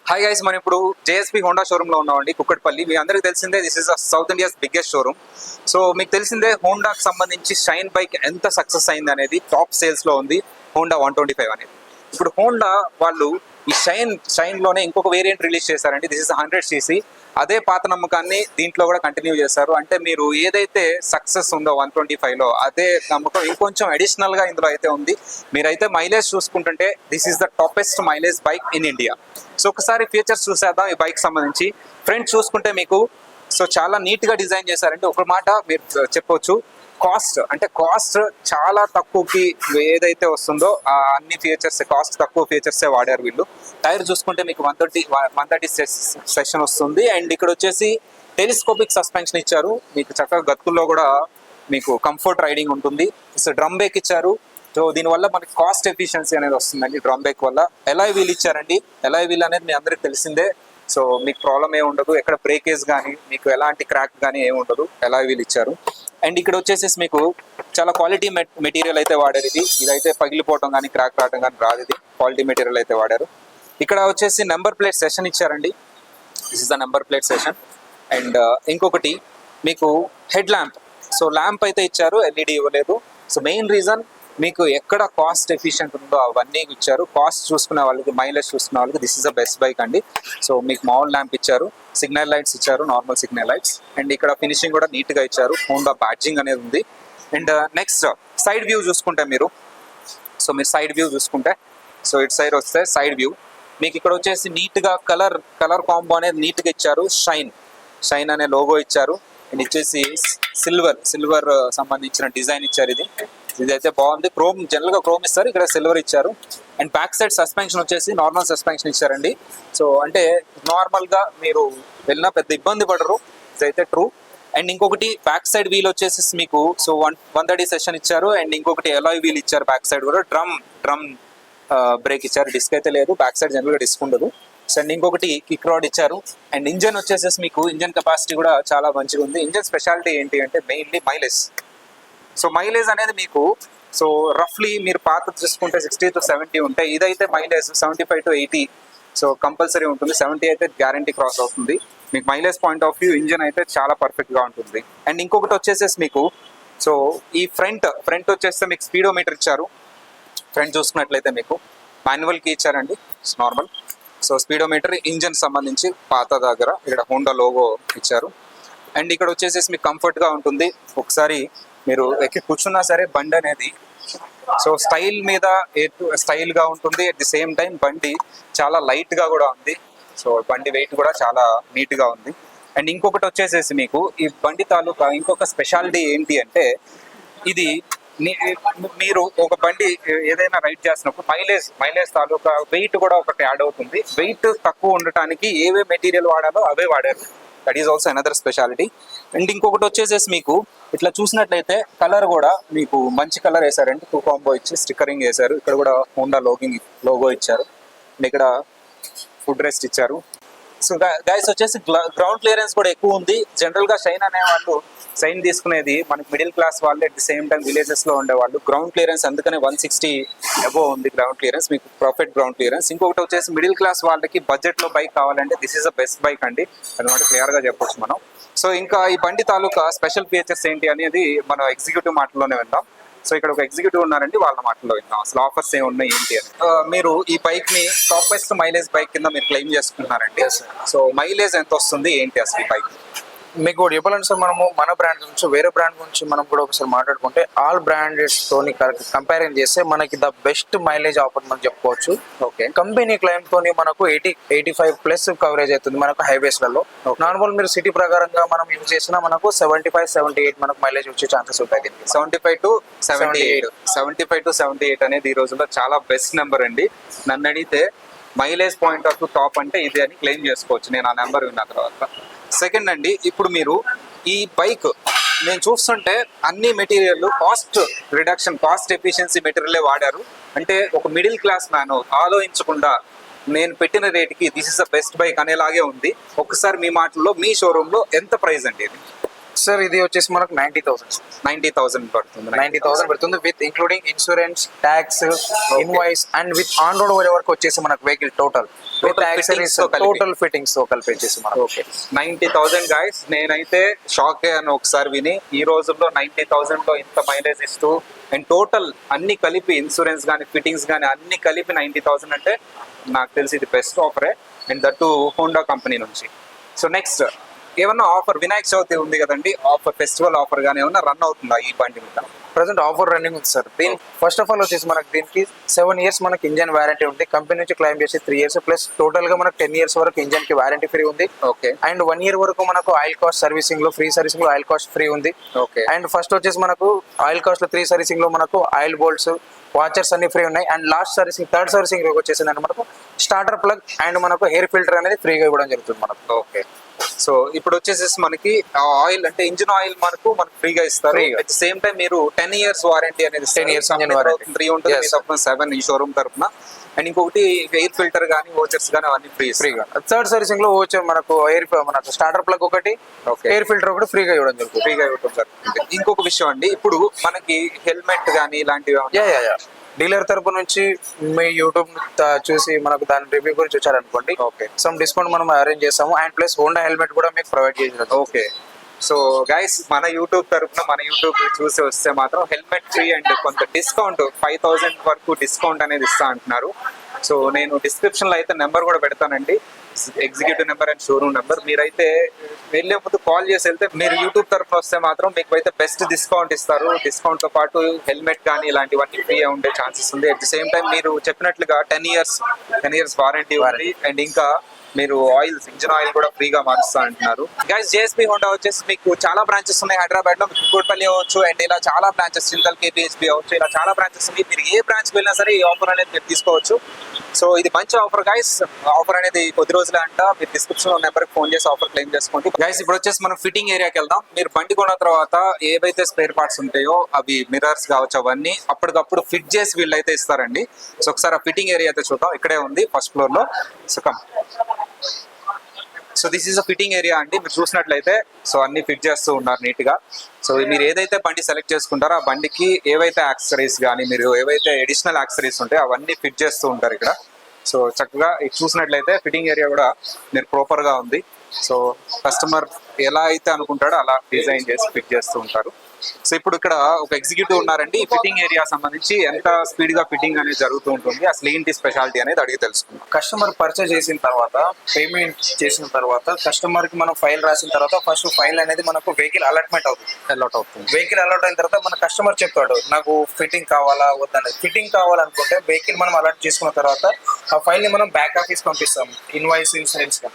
Hi guys, మనం ఇప్పుడు JSP Honda showroom లో ఉన్నామండి, కుక్కట్పల్లి. మీ అందరికి తెలిసిందే this is south India's biggest showroom. So మీకు తెలిసిందే హోండాకి సంబంధించి షైన్ బైక్ ఎంత సక్సెస్ అయింది అనేది టాప్ సేల్స్ లో ఉంది హోండా 125 అనేది. ఇప్పుడు హోండా వాళ్ళు ఈ షైన్ లోనే ఇంకొక వేరియంట్ రిలీజ్ చేశారండి. This is 100cc. అదే పాత నమ్మకాన్ని దీంట్లో కూడా కంటిన్యూ చేశారు. అంటే మీరు ఏదైతే సక్సెస్ ఉందో 125 లో అదే నమ్మకం ఇంకొంచెం అడిషనల్ గా ఇందులో అయితే ఉంది. మీరైతే మైలేజ్ చూసుకుంటుంటే this is the toppest mileage bike in India. So ఒకసారి ఫీచర్స్ చూసేద్దాం ఈ బైక్ సంబంధించి. ఫ్రంట్ చూసుకుంటే మీకు సో చాలా నీట్ గా డిజైన్ చేశారంటే ఒక మాట మీరు చెప్పొచ్చు, కాస్ట్ చాలా తక్కువకి ఏదైతే వస్తుందో అన్ని ఫీచర్స్ కాస్ట్ తక్కువ ఫీచర్సే వాడారు వీళ్ళు. టైర్ చూసుకుంటే మీకు 130 సెషన్ వస్తుంది. అండ్ ఇక్కడ వచ్చేసి టెలిస్కోపిక్ సస్పెన్షన్ ఇచ్చారు. మీకు చక్కగా గతుకుల్లో కూడా మీకు కంఫర్ట్ రైడింగ్ ఉంటుంది. సో డ్రమ్ బ్రేక్ ఇచ్చారు. సో దీనివల్ల మనకి కాస్ట్ ఎఫిషియన్సీ అనేది వస్తుందండి డ్రమ్ బ్రేక్ వల్ల. ఎలాయ్ వీల్ ఇచ్చారండి. ఎలాయ్ వీల్ అనేది మీ అందరికి తెలిసిందే. సో మీకు ప్రాబ్లం ఏమి ఉండదు, ఎక్కడ బ్రేకేజ్ కానీ మీకు ఎలాంటి క్రాక్ కానీ ఏమి ఉండదు. ఎలాయ్ వీల్ ఇచ్చారు. అండ్ ఇక్కడ వచ్చేసి మీకు చాలా క్వాలిటీ మెటీరియల్ అయితే వాడారు. ఇదైతే పగిలిపోవడం కానీ క్రాక్ రావడం కానీ రాదు. ఇది క్వాలిటీ మెటీరియల్ అయితే వాడారు. ఇక్కడ వచ్చేసి నెంబర్ ప్లేట్ సెషన్ ఇచ్చారండి. This is the number plate session. And ఇంకొకటి మీకు హెడ్ ల్యాంప్. సో ల్యాంప్ అయితే ఇచ్చారు, ఎల్ఈడి ఇవ్వలేదు. సో మెయిన్ రీజన్ మీకు ఎక్కడ కాస్ట్ ఎఫిషియెంట్ ఉందో అవన్నీ ఇచ్చారు. కాస్ట్ చూసుకునే వాళ్ళకి, మైలేజ్ చూసుకునే వాళ్ళకి this is the best bike అండి. సో మీకు మామూలు ల్యాంప్ ఇచ్చారు, సిగ్నల్ లైట్స్ ఇచ్చారు, నార్మల్ సిగ్నల్ లైట్స్. అండ్ ఇక్కడ ఫినిషింగ్ కూడా నీట్ గా ఇచ్చారు. హోండా బ్యాడ్జింగ్ అనేది ఉంది. అండ్ నెక్స్ట్ సైడ్ వ్యూ చూసుకుంటే మీరు సైడ్ వ్యూ చూసుకుంటే ఇటు సైడ్ వస్తే సైడ్ వ్యూ మీకు ఇక్కడ వచ్చేసి నీట్ గా కలర్ కాంబో అనేది నీట్ గా ఇచ్చారు. షైన్ అనే లోగో ఇచ్చారు. అండ్ వచ్చేసి సిల్వర్ సంబంధించిన డిజైన్ ఇచ్చారు. ఇదైతే బాగుంది. జనరల్ గా క్రోమ్ ఇస్తారు, ఇక్కడ సిల్వర్ ఇచ్చారు. అండ్ బ్యాక్ సైడ్ సస్పెన్షన్ వచ్చేసి నార్మల్ సస్పెన్షన్ ఇచ్చారండి. సో అంటే నార్మల్ గా మీరు వెళ్ళినా పెద్ద ఇబ్బంది పడరు, ఇదైతే ట్రూ. అండ్ ఇంకొకటి బ్యాక్ సైడ్ వీల్ వచ్చేసి మీకు 130 సెషన్ ఇచ్చారు. అండ్ ఇంకొకటి ఎలాయ్ వీల్ ఇచ్చారు. బ్యాక్ సైడ్ కూడా డ్రమ్ బ్రేక్ ఇచ్చారు. డిస్క్ అయితే లేదు, బ్యాక్ సైడ్ జనరల్ గా డిస్క్ ఉండదు. అండ్ ఇంకొకటి కిక్ రాడ్ ఇచ్చారు. అండ్ ఇంజన్ వచ్చేసి మీకు ఇంజన్ కెపాసిటీ కూడా చాలా మంచిగా ఉంది. ఇంజన్ స్పెషాలిటీ ఏంటి అంటే మెయిన్లీ మైలేజ్. సో మైలేజ్ అనేది మీకు రఫ్లీ మీరు పాత చూసుకుంటే 60 to 70 ఉంటాయి. ఇదైతే మైలేజ్ 75 to 80 సో కంపల్సరీ ఉంటుంది. 70 అయితే గ్యారంటీ క్రాస్ అవుతుంది. మీకు mileage point of view engine అయితే చాలా పర్ఫెక్ట్ గా ఉంటుంది. అండ్ ఇంకొకటి వచ్చేసేసి మీకు ఈ ఫ్రంట్ వచ్చేస్తే మీకు స్పీడోమీటర్ ఇచ్చారు. ఫ్రంట్ చూసుకున్నట్లయితే మీకు మాన్యువల్ కీ ఇచ్చారండి, నార్మల్. సో స్పీడోమీటర్ ఇంజన్ సంబంధించి పాత దగ్గర ఇక్కడ హోండా లోగో ఇచ్చారు. అండ్ ఇక్కడ వచ్చేసేసి మీకు కంఫర్ట్ గా ఉంటుంది. ఒకసారి మీరు ఎక్కి కూర్చున్నా సరే బండి అనేది స్టైల్ గా ఉంటుంది. అట్ ది సేమ్ టైం బండి చాలా లైట్ గా కూడా ఉంది. సో బండి వెయిట్ కూడా చాలా నీట్ గా ఉంది. అండ్ ఇంకొకటి వచ్చేసేసి మీకు ఈ బండి తాలూకా ఇంకొక స్పెషాలిటీ ఏంటి అంటే ఇది మీరు ఒక బండి ఏదైనా రైడ్ చేసినప్పుడు మైలేజ్ తాలూకా వెయిట్ కూడా ఒకటి యాడ్ అవుతుంది. వెయిట్ తక్కువ ఉండటానికి ఏవే మెటీరియల్ వాడాలో అవే వాడారు. That is also another speciality. And ఇంకొకటి వచ్చేసేసి మీకు ఇట్లా చూసినట్లయితే కలర్ కూడా మీకు మంచి కలర్ వేసారండి. 2 కాంబో ఇచ్చి స్టిక్కరింగ్ వేశారు. ఇక్కడ కూడా హోండా లోగో ఇచ్చారు. అండ్ ఇక్కడ ఫుడ్ రెస్ట్ ఇచ్చారు. సో గైస్ వచ్చేసి గ్రౌండ్ క్లియరెన్స్ కూడా ఎక్కువ ఉంది. జనరల్ గా షైన్ తీసుకునేది మనకి మిడిల్ క్లాస్ వాళ్ళు, at the same time villages లో ఉండేవాళ్ళు. గ్రౌండ్ క్లియరెన్స్ అందుకనే 160 అబోవ్ ఉంది గ్రౌండ్ క్లియరెన్స్, మీకు పర్ఫెక్ట్ గ్రౌండ్ క్లియరెన్స్. ఇంకొకటి వచ్చేసి మిడిల్ క్లాస్ వాళ్ళకి బడ్జెట్ లో బైక్ కావాలంటే this is the best bike అండి అనమాట, క్లియర్ గా చెప్పొచ్చు మనం. సో ఇంకా ఈ బండి తాలూకా స్పెషల్ ఫీచర్స్ ఏంటి అనేది మనం ఎగ్జిక్యూటివ్ మాటల్లోనే విందాం. సో ఇక్కడ ఒక ఎగ్జిక్యూటివ్ ఉన్నారండి, వాళ్ళ మాటల్లో విందాం అసలు ఆఫర్స్ ఏమి ఉన్నాయి ఏంటి అని. మీరు ఈ బైక్ ని టాపెస్ట్ మైలేజ్ బైక్ కింద మీరు క్లెయిమ్ చేసుకుంటున్నారండి. సో మైలేజ్ ఎంత వస్తుంది ఏంటి అసలు ఈ బైక్? మీకు చెప్పాలంటే సార్, మనము మన బ్రాండ్ నుంచి వేరే బ్రాండ్ గురించి మనం కూడా ఒకసారి మాట్లాడుకుంటే ఆల్ బ్రాండెడ్స్ తోని కంపేర్ చేస్తే మనకి ద బెస్ట్ మైలేజ్ ఆఫర్ మనం చెప్పుకోవచ్చు. ఓకే, కంపెనీ క్లైమ్ తోని మనకు 85+ కవరేజ్ అవుతుంది మనకు హైవేస్ లలో. నార్మల్ మీరు సిటీ ప్రకారంగా మనం యూజ్ చేసినా మనకు 75-78 మనకు మైలేజ్ వచ్చే ఛాన్సెస్ ఉంటాయి. 75 to 78 అనేది ఈ రోజుల్లో చాలా బెస్ట్ నెంబర్ అండి. నన్ను అడిగితే మైలేజ్ పాయింట్ ఆఫ్ టాప్ అంటే ఇది అని క్లెయిమ్ చేసుకోవచ్చు నేను ఆ నెంబర్ విన్న తర్వాత. సెకండ్ అండి, ఇప్పుడు మీరు ఈ బైక్ నేను చూస్తుంటే అన్ని మెటీరియల్ కాస్ట్ ఎఫిషియన్సీ మెటీరియలే వాడారు. అంటే ఒక మిడిల్ క్లాస్ మ్యాన్ ఆలోచించకుండా నేను పెట్టిన రేట్కి this is the best bike అనేలాగే ఉంది. ఒకసారి మీ మాటల్లో మీ షోరూమ్ లో ఎంత ప్రైస్ అండి ఇది? సార్ ఇది వచ్చేసి మనకు 90,000 90,000 పడుతుంది 90,000 పడుతుంది with including insurance, tax, invoice and with on road వరకు వచ్చేసి మనకు వెహికల్ టోటల్ టోటల్ ఫిట్టింగ్స్ తో కలిపి వచ్చేసి మనకు ఓకే 90,000 గాయస్. నేనైతే షాక్ అయ్యాను ఒకసారి విని. ఈ రోజుల్లో 90,000 లో ఇంత మైలేజ్ ఇస్తూ అండ్ టోటల్ అన్ని కలిపి ఇన్సూరెన్స్ కానీ ఫిట్టింగ్స్ కానీ అన్ని కలిపి 90,000 అంటే నాకు తెలిసి ఇది బెస్ట్ ఆఫరే అండ్ దట్టు హోండా కంపెనీ నుంచి. సో నెక్స్ట్ ఏమన్నా ఆఫర్ వినాయక చవితి ఉంది కదండి, ఆఫర్ ఫెస్టివల్ ఆఫర్ కానీ ఏమన్నా రన్ అవుతుందా ఈ బండి మీద? ప్రజెంట్ ఆఫర్ రన్నింగ్ ఉంది సార్. దీని ఫస్ట్ ఆఫ్ ఆల్ వచ్చేసి మనకి దీనికి 7 years మనకి ఇంజన్ వారంటీ ఉంది. కంపెనీ నుంచి క్లైమ్ చేసి 3 years ప్లస్ టోటల్ గా మనకు 10 years వరకు ఇంజన్ కి వారంటీ ఫ్రీ ఉంది. ఓకే అండ్ 1 year వరకు మనకు ఆయిల్ కాస్ట్ సర్వీసింగ్ లో ఫ్రీ సర్వీసింగ్ లో ఆయిల్ కాస్ట్ ఫ్రీ ఉంది. ఓకే అండ్ ఫస్ట్ వచ్చేసి మనకు ఆయిల్ కాస్ట్ లో 3 సర్వీసింగ్ లో మనకు ఆయిల్ బోల్ట్స్, వాచర్స్ అన్ని ఫ్రీ ఉన్నాయి. And last servicing third servicing వచ్చేసిందంటే మనకు స్టార్టర్ ప్లగ్ అండ్ మనకు హెయిర్ ఫిల్టర్ అనేది ఫ్రీగా ఇవ్వడం జరుగుతుంది మనకు. ఓకే సో ఇప్పుడు వచ్చేసి మనకి ఆయిల్ అంటే ఇంజిన్ ఆయిల్ మనకు ఫ్రీగా ఇస్తారు. అట్ సేమ్ టైం మీరు 10 years వారంటీ అనేది 10 years engine warranty. 3 ఉంటుంది, మీ తరఫున 7 ఈ షోరూమ్ తరఫున. అండ్ ఇంకొకటి ఎయిర్ ఫిల్టర్ కానీ ఓచర్స్ కానీ అవన్నీ ఫ్రీగా. థర్డ్ సర్వీసింగ్ లో వచ్చే మనకు మనకు స్టార్టర్ ప్లగ్ ఒకటి, ఎయిర్ ఫిల్టర్ ఒకటి ఫ్రీగా ఇవ్వడం జరుగుతుంది. ఇంకొక విషయం అండి, ఇప్పుడు మనకి హెల్మెట్ కానీ ఇలాంటివి డీలర్ తరపు నుంచి మీ యూట్యూబ్ చూసి మనకు దాని రివ్యూ గురించి వచ్చారనుకోండి, ఓకే సమ్ డిస్కౌంట్ మనం అరేంజ్ చేస్తాము. అండ్ ప్లస్ హోండా హెల్మెట్ కూడా మీకు ప్రొవైడ్ చేసాం. ఓకే సో గైస్ మన యూట్యూబ్ తరపున మన యూట్యూబ్ చూసి వస్తే మాత్రం హెల్మెట్ ఫ్రీ అండ్ కొంత డిస్కౌంట్ 5,000 వరకు డిస్కౌంట్ అనేది ఇస్తా అంటున్నారు. సో నేను డిస్క్రిప్షన్ లో అయితే నెంబర్ కూడా పెడతానండి, executive number and showroom number. మీరైతే వెళ్ళే ముందు కాల్ చేసి వెళ్తే మీరు యూట్యూబ్ తరఫున వస్తే మాత్రం మీకు అయితే బెస్ట్ డిస్కౌంట్ ఇస్తారు. డిస్కౌంట్ తో పాటు హెల్మెట్ కానీ ఇలాంటివన్నీ ఫ్రీ ఉండే ఛాన్సెస్ ఉంది. అట్ ది సేమ్ టైం మీరు చెప్పినట్లుగా 10 years వారంటీ ఉంది. అండ్ ఇంకా మీరు ఆయిల్స్ ఇంజిన్ ఆయిల్ కూడా ఫ్రీగా మారుస్తా అంటున్నారు. గైస్ జేఎస్పీ హోండా వచ్చేసి మీకు చాలా బ్రాంచెస్ ఉన్నాయి హైదరాబాద్ లో. కుక్కట్పల్లి అవ్వచ్చు అండ్ ఇలా చాలా బ్రాంచెస్, చింతల్ కేపీహెచ్బీ అవ్వచ్చు, ఇలా చాలా బ్రాంచెస్ ఉన్నాయి. మీరు ఏ బ్రాంచ్కి వెళ్ళినా సరే ఈ ఆఫర్ అనేది మీరు తీసుకోవచ్చు. సో ఇది మంచి ఆఫర్ గైస్. ఆఫర్ అనేది కొద్ది రోజులే అంట. మీరు డిస్క్రిప్షన్ లో నెంబర్కి ఫోన్ చేసి ఆఫర్ క్లెయిమ్ చేసుకోండి. గైస్ ఇప్పుడు వచ్చేసి మనం ఫిట్టింగ్ ఏరియాకి వెళ్దాం. మీరు బండి కొన్న తర్వాత ఏవైతే స్పేర్ పార్ట్స్ ఉంటాయో అవి మిర్రర్స్ కావచ్చు అవన్నీ అప్పటికప్పుడు ఫిట్ చేసి వీళ్ళైతే ఇస్తారండి. సో ఒకసారి ఆ ఫిట్టింగ్ ఏరియా అయితే చూద్దాం. ఇక్కడే ఉంది ఫస్ట్ ఫ్లోర్ లో. So come. So this is a fitting area అండి. మీరు చూసినట్లయితే సో అన్ని ఫిట్ చేస్తూ ఉన్నారు నీట్ గా. సో మీరు ఏదైతే బండి సెలెక్ట్ చేసుకుంటారో ఆ బండికి ఏవైతే యాక్సెసరీస్ కానీ మీరు ఏవైతే అడిషనల్ యాక్సెసరీస్ ఉంటాయో అవన్నీ ఫిట్ చేస్తూ ఉంటారు ఇక్కడ. సో చక్కగా చూసినట్లయితే ఫిట్టింగ్ ఏరియా కూడా మీరు ప్రాపర్ గా ఉంది. సో కస్టమర్ ఎలా అయితే అనుకుంటాడో అలా డిజైన్ చేసి ఫిట్ చేస్తూ ఉంటారు. సో ఇప్పుడు ఇక్కడ ఒక ఎగ్జిక్యూటివ్ ఉన్నారండి. ఈ ఫిట్టింగ్ ఏరియా సంబంధించి ఎంత స్పీడ్ గా ఫిట్టింగ్ అనేది జరుగుతూ ఉంటుంది, అసలు ఏంటి స్పెషాలిటీ అనేది అడిగి తెలుసుకుందాం. కస్టమర్ పర్చేజ్ చేసిన తర్వాత, పేమెంట్ చేసిన తర్వాత, కస్టమర్ కి మనం ఫైల్ రాసిన తర్వాత ఫస్ట్ ఫైల్ అనేది మనకు వెహికల్ అలాట్మెంట్ అవుతుంది. వెహికల్ అలాట్ అయిన తర్వాత మన కస్టమర్ చెప్తాడు నాకు ఫిట్టింగ్ కావాలా వద్దనేది. ఫిట్టింగ్ కావాలనుకుంటే వెహికల్ మనం అలాట్ చేసుకున్న తర్వాత ఆ ఫైల్ ని మనం బ్యాక్ ఆఫీస్ పంపిస్తాం, ఇన్వాయిస్, ఇన్సూరెన్స్ గా.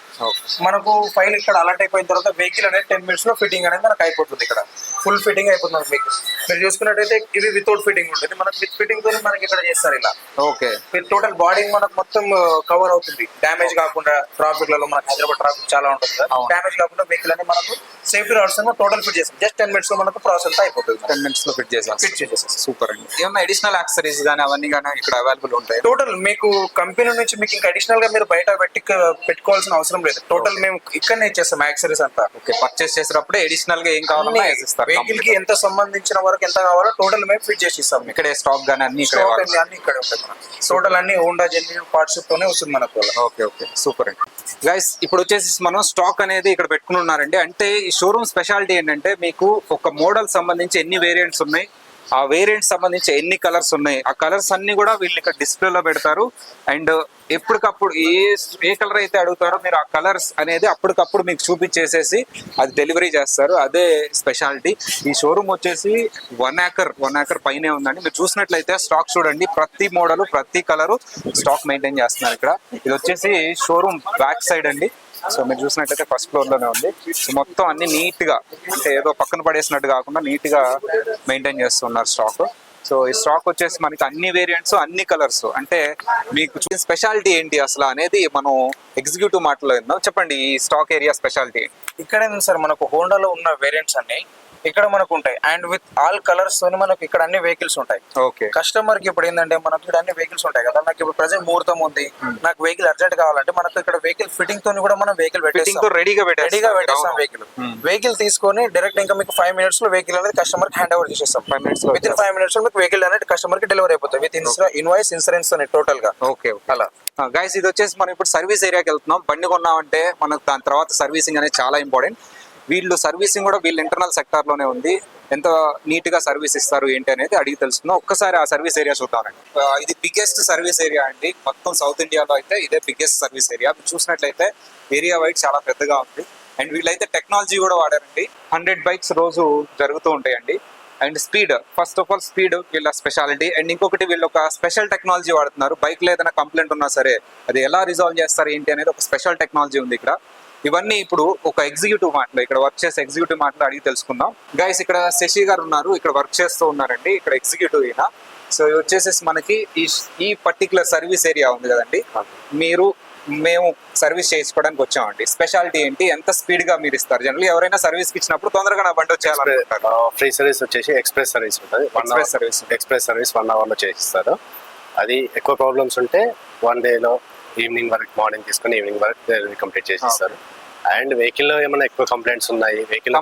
మనకు ఫైల్ ఇక్కడ అలాట్ అయిపోయిన తర్వాత వెహికల్ అనేది 10 minutes లో ఫిట్టింగ్ అనేది మనకు అయిపోతుంది. ఇక్కడ ఫుల్ ఫిట్టింగ్ అయిపోతుంది వెహికల్. మీరు చూసుకున్నట్టయితే ఇది వితౌట్ ఫిట్టింగ్ ఉంటుంది, మనకు విత్ ఫిట్టింగ్ తో మనకి ఇక్కడ చేస్తారు ఇలా. ఓకే విత్ టోటల్ బాడీ మనకు మొత్తం కవర్ అవుతుంది, డ్యామేజ్ కాకుండా. ట్రాఫిక్ లలో మనకు హైదరాబాద్ ట్రాఫిక్ చాలా ఉంటుంది కదా, డ్యామేజ్ కాకుండా వెహికల్ అనేది మనకు సేఫ్టీ రాడ్స్ టోటల్ ఫిట్ చేస్తాం. జస్ట్ 10 minutes లో మనకు ప్రాసెస్ అయిపోతుంది. 10 minutes లో ఫిట్ చేసేస్తాం. సూపర్ అండి. ఏమన్నా అడిషనల్ యాక్సెసరీస్ కానీ అవన్నీ కానీ ఇక్కడ అవైలబుల్ ఉంటాయి? టోటల్ మీకు కంపెనీ నుంచి మీకు ఇంకా అడిషనల్ గా మీరు బయట పెట్టుకోవాల్సిన అవసరం లేదు. టోటల్ మేము ఇక్కడనే ఇచ్చేస్తాం యాక్సెసరీస్ అంతా. ఓకే పర్చేస్ చేసినప్పుడే అడిషనల్ గా ఏం కావాలన్నా వెహికల్ కి ఎంత సంబంధించిన వరకు ఎంత కావాలో టోటల్ మేము ఫిట్ చేసి ఇస్తాం. ఇక్కడే స్టాక్ గానీ అన్ని ఇక్కడే ఉంటాయి. టోటల్ అన్ని హోండా జెన్యున్ పార్ట్స్ తోనే వస్తుంది మనకు. ఓకే ఓకే సూపర్ అండి. గైస్ ఇప్పుడు వచ్చేసి మనం స్టాక్ అనేది ఇక్కడ పెట్టుకుని ఉన్నారండి. అంటే ఈ షోరూమ్ స్పెషాలిటీ ఏంటంటే మీకు ఒక మోడల్ సంబంధించి ఎన్ని వేరియంట్స్ ఉన్నాయి, ఆ వేరియంట్ సంబంధించి ఎన్ని కలర్స్ ఉన్నాయి, ఆ కలర్స్ అన్ని కూడా వీళ్ళు ఇక్కడ డిస్ప్లేలో పెడతారు. అండ్ ఎప్పటికప్పుడు ఏ కలర్ అయితే అడుగుతారో మీరు ఆ కలర్స్ అనేది అప్పటికప్పుడు మీకు చూపించేసేసి అది డెలివరీ చేస్తారు. అదే స్పెషాలిటీ. ఈ షోరూమ్ వచ్చేసి 1 acre పైనే ఉందండి. మీరు చూసినట్లయితే స్టాక్ చూడండి, ప్రతి మోడల్ ప్రతి కలరు స్టాక్ మెయింటైన్ చేస్తున్నారు ఇక్కడ. ఇది వచ్చేసి షోరూమ్ బ్యాక్ సైడ్ అండి. సో మీరు చూసినట్లయితే ఫస్ట్ ఫ్లోర్ లోనే ఉంది. సో మొత్తం అన్ని నీట్ గా, అంటే ఏదో పక్కన పడేసినట్టు కాకుండా నీట్ గా మెయింటైన్ చేస్తున్నారు స్టాక్. సో ఈ స్టాక్ వచ్చేసి మనకి అన్ని వేరియంట్స్ అన్ని కలర్స్. అంటే మీకు స్పెషాలిటీ ఏంటి అసలు అనేది మనం ఎగ్జిక్యూటివ్ మాటలో విందాం. చెప్పండి ఈ స్టాక్ ఏరియా స్పెషాలిటీ. ఇక్కడ సార్ మనకు హోండాలో ఉన్న వేరియంట్స్ అన్ని ఇక్కడ మనకు ఉంటాయి. అండ్ విత్ ఆల్ కలర్స్ తోని మనకు ఇక్కడ అన్ని వెహికల్స్ ఉంటాయి. ఓకే. కస్టమర్ కి ఇప్పుడు ఏంటంటే మనకి ఇక్కడ అన్ని వెహికల్స్ ఉంటాయి కదా, నాకు ఇప్పుడు ప్రెసెంట్ ముహూర్తం ఉంది, నాకు వెహికల్ అర్జెంట్ కావాలంటే మనకు ఇక్కడ వెహికల్ ఫిట్టింగ్ తోని కూడా మనం వెహికల్ రెడీగా పెట్టేస్తాం. వెహికల్ తీసుకొని డైరెక్ట్ ఇంకా మీకు 5 minutes లో వెహికల్ అనేది కస్టమర్ కి హ్యాండ్ ఓవర్ చేసేస్తాం. 5 minutes లో, విత్ ఇన్ 5 minutes లో మీకు వెహికల్ అనేది కస్టమర్ కి డెలివరీ అయిపోతుంది విత్ ఇన్వాయిస్ ఇన్సూరెన్స్ అని టోటల్ గా. ఓకే అలా గైస్, ఇది వచ్చేసి మనం ఇప్పుడు సర్వీస్ ఏరియాకి వెళ్తున్నాం. బండి కొన్నామంటే మనకు దాని తర్వాత సర్వీసింగ్ అనేది చాలా ఇంపార్టెంట్. వీళ్ళు సర్వీసింగ్ కూడా వీళ్ళ ఇంటర్నల్ సెక్టార్ లోనే ఉంది. ఎంత నీట్ గా సర్వీస్ ఇస్తారు ఏంటి అనేది అడిగి తెలుసుకుందాం. ఒక్కసారి ఆ సర్వీస్ ఏరియా చూద్దామండి. ఇది బిగ్గెస్ట్ సర్వీస్ ఏరియా అండి మొత్తం సౌత్ ఇండియాలో అయితే ఇదే బిగ్గెస్ట్ సర్వీస్ ఏరియా. చూసినట్లయితే ఏరియా వైడ్ చాలా పెద్దగా ఉంది. అండ్ వీళ్ళైతే టెక్నాలజీ కూడా వాడారండి. 100 బైక్స్ రోజు జరుగుతూ ఉంటాయండి. And speed, first of all speed వీళ్ళ స్పెషాలిటీ. అండ్ ఇంకొకటి వీళ్ళు ఒక స్పెషల్ టెక్నాలజీ వాడుతున్నారు. బైక్ లో ఏదైనా కంప్లైంట్ ఉన్నా సరే అది ఎలా రిజాల్వ్ చేస్తారు ఏంటి అనేది ఒక స్పెషల్ టెక్నాలజీ ఉంది ఇక్కడ. ఇవన్నీ ఇప్పుడు ఒక ఎగ్జిక్యూటివ్ మాటలు, ఇక్కడ వర్క్ చేసే ఎగ్జిక్యూటివ్ మాటలు అడిగి తెలుసుకుందాం. గైస్, ఇక్కడ శశి గారు ఉన్నారు, ఇక్కడ వర్క్ చేస్తూ ఉన్నారండి. ఇక్కడ ఎగ్జిక్యూటివ్ ఈయన. సో ఇది వచ్చేసేసి మనకి ఈ పర్టికులర్ సర్వీస్ ఏరియా ఉంది కదండి, మేము సర్వీస్ చేసుకోవడానికి వచ్చామండి. స్పెషాలిటీ ఏంటి, ఎంత స్పీడ్ గా మీరు ఇస్తారు? జనరల్ ఎవరైనా సర్వీస్ కి ఇచ్చినప్పుడు తొందరగా నా బండి వచ్చేయాలనుకుంటారు. ఫ్రీ సర్వీస్ వచ్చేసి ఎక్స్ప్రెస్ సర్వీస్ ఉంటుంది. ఎక్స్ప్రెస్ సర్వీస్ 1 hour లో చేసిస్తారు. అది ఎక్కువ ప్రాబ్లమ్స్ ఉంటే 1 day లో ఈవినింగ్ వరకు, మార్నింగ్ తీసుకొని ఈవినింగ్ వరకు కంప్లీట్ చేసిస్తారు. అండ్ వెహికల్ లో ఏమైనా ఎక్కువ కంప్లైంట్స్ ఉన్నాయి, వెహికల్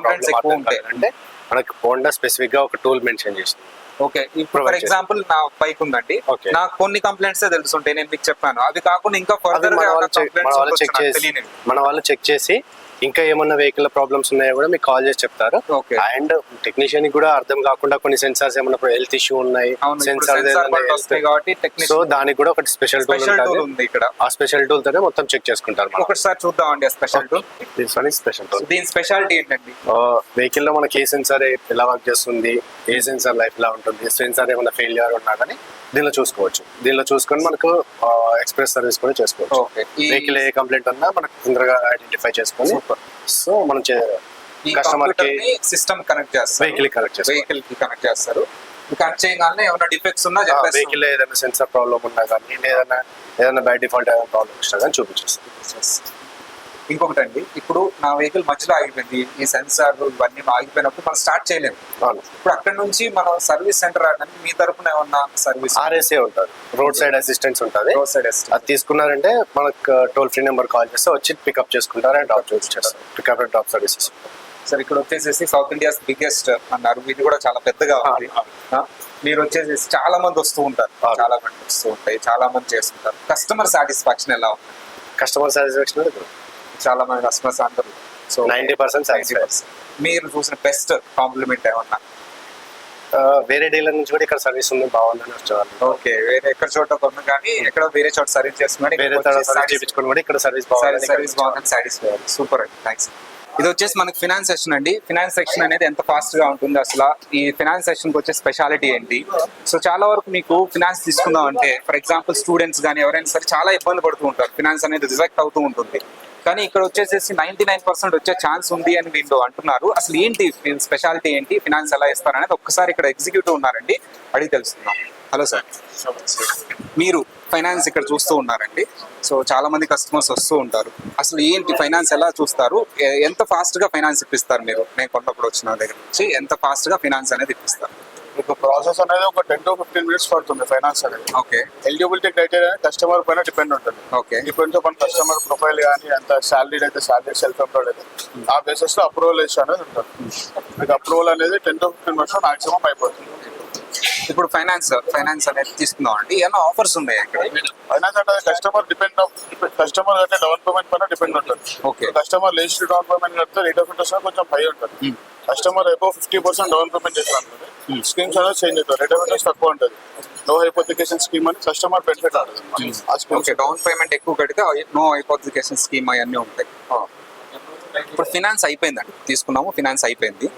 అంటే మనకి హోండా స్పెసిఫిక్ గా ఒక టూల్ మెన్షన్ చేసింది. ఓకే, ఇప్పుడు ఫర్ ఎగ్జాంపుల్ నా బైక్ ఉందండి, నాకు కొన్ని కంప్లైంట్స్ తెలుసుంటాయి, నేను మీకు చెప్పాను. అవి కాకుండా ఇంకా ఫర్దర్ మన వాళ్ళు చెక్ చేసి ఇంకా ఏమన్నా వెహికల్ ప్రాబ్లమ్స్ ఉన్నాయో కూడా మీకు కాల్ చేసి చెప్తారు. అండ్ టెక్నీషియన్ కూడా అర్థం కాకుండా కొన్ని సెన్సార్స్ ఏమన్నా హెల్త్ ఇష్యూ ఉన్నాయి, సో దానికి కూడా ఒకటి స్పెషల్ టూల్ ఉంది ఇక్కడ. ఆ స్పెషల్ టూల్ తోనే మొత్తం చెక్ చేసుకుంటారు. ఒకసారి చూద్దామండి స్పెషల్ టూల్. స్పెషల్ టూల్ దీని స్పెషాలిటీ ఏంటండి? వెహికల్ లో మనకి ఏ సెన్సార్ ఎలా వర్క్ చేస్తుంది, ఏ సెన్సార్ లైఫ్ ఎలా ఉంటుంది, సెన్సార్ ఏమైనా ఫెయిల్యూర్ ఉన్నా కానీ దీనిలో చూసుకోవచ్చు. దీనిలో చూసుకొని మనకు ఎక్స్ప్రెస్ సర్వీస్ కూడా చేసుకోవచ్చు. వెహికల్ ఏ కంప్లైంట్ ఉన్నా మనకు తొందరగా ఐడెంటిఫై చేసుకొని, సో మనం కస్టమర్ కి సిస్టమ్ కనెక్ట్ చేస్తారు, వెహికల్ కి కనెక్ట్ చేస్తారు. కనెక్ట్ చేయగానే ఏమైనా డిఫెక్ట్స్ ఉన్నా వెహికల్ ఏదైనా సెన్సార్ ప్రాబ్లమ్ ఉన్నా కానీ, ఏదైనా బై డిఫాల్ట్ ఏదైనా ప్రాబ్లమ్ వచ్చినా కానీ చూపించేస్తారు. ఇంకొకటి అండి, ఇప్పుడు నా వెహికల్ మధ్యలో ఆగిపోయింది, ఈ సెన్సార్ ఇవన్నీ ఆగిపోయినప్పుడు మనం స్టార్ట్ చేయలేము. ఇప్పుడు అక్కడ నుంచి మనం సర్వీస్ సెంటర్ రావడానికి మీ తరపున ఏమన్నా సర్వీస్? RSA ఉంటుంది, రోడ్ సైడ్ అసిస్టెన్స్ ఉంటుంది. అది తీసుకున్నారంటే మనకు టోల్ ఫ్రీ నెంబర్ కాల్ చేస్తే వచ్చి పికప్ చేసుకుంటారు అండ్ డ్రాప్ చేస్తారు. Pickup and drop services. Sir, ఇక్కడ వచ్చేసేసి సౌత్ ఇండియాస్ బిగ్గెస్ట్ అన్నారు, ఇది కూడా చాలా పెద్దగా ఉంది. మీరు వచ్చేసేసి చాలా మంది వస్తూ ఉంటారు, చాలా మంది వస్తూ ఉంటాయి, చాలా మంది చేస్తుంటారు. కస్టమర్ సాటిస్ఫాక్షన్ ఎలా ఉంది? కస్టమర్ సాటిస్ఫాక్షన్ చాలా మంది కస్టమర్స్ అందరూ, సో 90% మీరు చూసిన బెస్ట్ కాంప్లిమెంట్ ఏమన్నా? వేరే డీలర్ నుంచి కూడా ఇక్కడ సర్వీస్ ఉంది, బాగుందని వచ్చేవాళ్ళు. ఓకే, వేరే ఎక్కడ చోట కొన్నా కానీ ఎక్కడ వేరే చోట సర్వీస్ చేస్తున్నారు, వేరే చేయించుకుని కూడా ఇక్కడ సర్వీస్ బాగుందని సాటిస్ఫై. సూపర్ అండి, థ్యాంక్స్. ఇది వచ్చేసి మనకి ఫినాన్స్ సెక్షన్ అండి. ఫినాన్స్ సెక్షన్ అనేది ఎంత ఫాస్ట్ గా ఉంటుంది, అసలు ఈ ఫినాన్స్ సెక్షన్ కి వచ్చే స్పెషాలిటీ ఏంటి? సో చాలా వరకు మీకు ఫినాన్స్ తీసుకుందాం అంటే, ఫర్ ఎగ్జాంపుల్ స్టూడెంట్స్ కానీ ఎవరైనా సరే చాలా ఇబ్బంది పడుతూ ఉంటారు, ఫినాన్స్ అనేది రిజెక్ట్ అవుతూ ఉంటుంది. కానీ ఇక్కడ వచ్చేసేసి 99% వచ్చే ఛాన్స్ ఉంది అని వీళ్ళు అంటున్నారు. అసలు ఏంటి స్పెషాలిటీ ఏంటి, ఫినాన్స్ ఎలా ఇస్తారు అనేది ఒక్కసారి ఇక్కడ ఎగ్జిక్యూటివ్ ఉన్నారండి, అడిగి తెలుస్తున్నాం. హలో సార్, మీరు ఫైనాన్స్ ఇక్కడ చూస్తూ ఉన్నారండి. సో చాలా మంది కస్టమర్స్ వస్తూ ఉంటారు, అసలు ఏంటి ఫైనాన్స్ ఎలా చూస్తారు, ఎంత ఫాస్ట్ గా ఫైనాన్స్ ఇప్పిస్తారు మీరు? నేను కొన్నప్పుడు వచ్చిన దగ్గర నుంచి ఎంత ఫాస్ట్ గా ఫైనాన్స్ అనేది ఇప్పిస్తారు? మీకు ప్రాసెస్ అనేది ఒక 10 to 15 minutes పడుతుంది ఫైనాన్స్ అనేది. ఓకే. ఎలిజిబిలిటీ క్రైటీరియా కస్టమర్ పైన డిపెండ్ ఉంటుంది. ఓకే. డిపెండ్స్ మన కస్టమర్ ప్రొఫైల్ కానీ, అంత శాలరీ అయితే శాలరీ, సెల్ఫ్ ఎంప్లాయిడ్ అయితే ఆ బేసిస్ లో అప్రూవల్ ఇష్యూ అనేది ఉంటుంది. మీకు అప్రూవల్ అనేది 10 to 15 minutes లో మాక్సిమం అయిపోతుంది. ఇప్పుడు ఫైనాన్స్ అనేది తీసుకుందాం అండి, ఏమైనా ఆఫర్స్ ఉన్నాయా ఇక్కడ? ఫైనాన్స్ అంటే కస్టమర్ అంటే డౌన్ పేమెంట్ పైన డిపెండ్ ఉంటుంది. Okay. Customer list down payment కడితే రేట్ ఆఫ్ ఇంట్రెస్ట్ కొంచెం హై ఉంటుంది. కస్టమర్ అబౌవ్ 50% డౌన్ పేమెంట్ చేస్తాను స్కీమ్స్ అనేది చేంజ్ అవుతాయి, రేట్ ఆఫ్ ఇంట్రెస్ట్ తక్కువ ఉంటుంది. నో హైపోథికేషన్ స్కీమ్ అని కస్టమర్ బెనిఫిట్ ఉంటుంది. ఓకే, డౌన్ పేమెంట్ ఎక్కువ కడితే నో హైపోథికేషన్ స్కీమ్ అవన్నీ ఉంటాయి. ఇప్పుడు ఫినాన్స్ అయిపోయిందండి, తీసుకున్నాము, ఫినాన్స్ అయిపోయింది.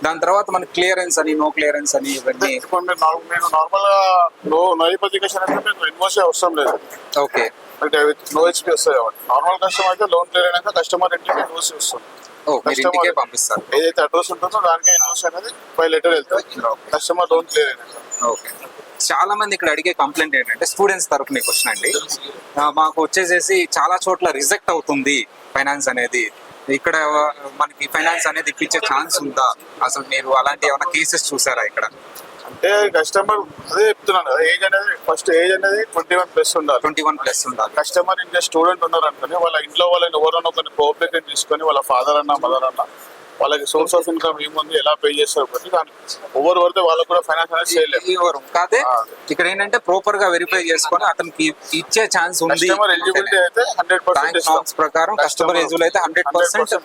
దాని తర్వాత మనకి క్లియరెన్స్ అని, నో క్లియరెన్స్ అని ఇవన్నీ. నేను నార్మల్ గా నో హైపోథికేషన్ అంటే మీకు ఇన్వాయిస్ అవసరం లేదు. ఓకే. అంటే నో హెచ్పి వస్తాయి కాబట్టి నార్మల్ కస్టమర్ అయితే లోన్ క్లియర్ అయినాక కస్టమర్ ఇంటికి ఇన్వాయిస్ వస్తుంది. ఇంటికే పంపిస్తారు. ఏదైతే అడ్రస్ ఉంటుందో దానికి ఇన్వాయిస్ అనేది బై లెటర్ వెళ్తుంది కస్టమర్ లోన్ క్లియర్ అయినాక. ఓకే. చాలా మంది ఇక్కడ అడిగే కంప్లైంట్ ఏంటంటే, స్టూడెంట్స్ తరఫున క్వశ్చన్ అండి, మాకు వచ్చేసేసి చాలా చోట్ల రిజెక్ట్ అవుతుంది ఫైనాన్స్ అనేది, ఇక్కడ మనకి ఫైనాన్స్ అనేది ఇప్పించే ఛాన్స్ ఉందా? అసలు మీరు అలాంటి ఏమైనా కేసెస్ చూసారా ఇక్కడ? అంటే కస్టమర్ అదే చెప్తున్నాను కదా, ఏజ్ అనేది ఫస్ట్ ఏజ్ అనేది 21+ ఉండాలి. 21+ ఉండాలి. కస్టమర్ ఇంకా స్టూడెంట్ ఉన్నారు అనుకుని వాళ్ళ ఇంట్లో వాళ్ళని ఎవరైనా కొన్ని కోఆపరేటివ్ తీసుకొని వాళ్ళ ఫాదర్ అన్న మదర్ అన్న వాళ్ళకి సోర్స్ ఆఫ్ ఇన్కమ్ ఏముంది, ఎలా పే చేస్తారు బట్టి కానీ ఓవర్ పడితే వాళ్ళకు కూడా ఫైనాన్స్ అనేది చేయలేదు. ఎవరు కాదే ఇక్కడ ఏంటంటే ప్రాపర్ గా వెరిఫై చేసుకొని అతనికి ఇచ్చే ఛాన్స్ ఉంది. కస్టమర్ ఎలిజిబిలిటీ అయితే 100% నామ్స్ ప్రకారం కస్టమర్ ఎలిజిబుల్ అయితే 100%,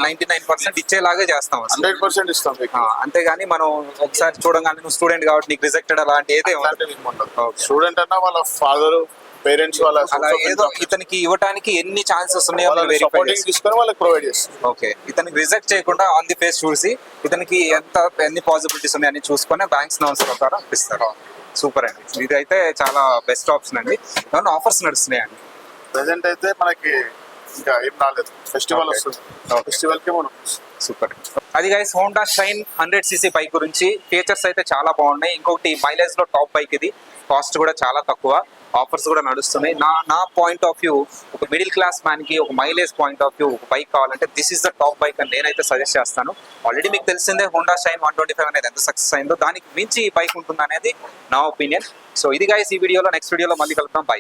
99% ఇచ్చేలాగే చేస్తాం అసలు. 100% ఇస్తాం మీకు. అంతేగాని మనం ఒకసారి చూడగానే నువ్వు స్టూడెంట్ కాబట్టి నీకు రిజెక్టెడ్ అలాంటి ఏదే అలాంటివి ఏమి ఉండదు. స్టూడెంట్ అన్నా వాళ్ళ ఫాదర్ పేరెంట్స్ వాళ్ళ అలా ఏదో ఇతనికి ఇవ్వడానికి ఎన్ని ఛాన్సెస్ ఉన్నాయో సపోర్టింగ్ తీసుకొని వాళ్ళకి ప్రొవైడ్ చేస్తాం. ఓకే, ఇతనికి రిజెక్ట్ చేయకుండా ఆన్ ది ఫేస్ చూసి ఇతనికి ఎన్ని పాసిబిలిటీస్ ఉన్నాయని చూసుకొని బ్యాంక్స్ నామ్స్ ప్రకారం ఇస్తారు. సూపర్ అండి, ఇది అయితే చాలా బెస్ట్ ఆప్షన్ అండి. ఏమన్నా ఆఫర్స్ నడుస్తున్నాయండి? ప్రెసెంట్ అయితే మనకి ఇంకా ఏం రాలేదు, ఫెస్టివల్ వస్తుంది, ఫెస్టివల్ కి మనం సూపర్. అది guys Honda shine 100cc bike గురించి. ఫీచర్స్ అయితే చాలా బాగున్నాయి. ఇంకొకటి మైలేజ్ లో టాప్ బైక్ ఇది, కాస్ట్ కూడా చాలా తక్కువ, ఆఫర్స్ కూడా నడుస్తున్నాయి. నా పాయింట్ ఆఫ్ వ్యూ, ఒక మిడిల్ క్లాస్ మ్యాన్ కి ఒక మైలేజ్ పాయింట్ ఆఫ్ వ్యూ ఒక బైక్ కావాలంటే this is the top bike అని నేనైతే సజెస్ట్ చేస్తాను. ఆల్రెడీ మీకు తెలిసిందే హోండా షైన్ 125 అనేది ఎంత సక్సెస్ అయిందో, దానికి మించి ఈ బైక్ ఉంటుంది అనేది నా ఒపీనియన్. సో ఇది గైస్ ఈ వీడియోలో. నెక్స్ట్ వీడియోలో మళ్ళీ కలుద్దాం. బై.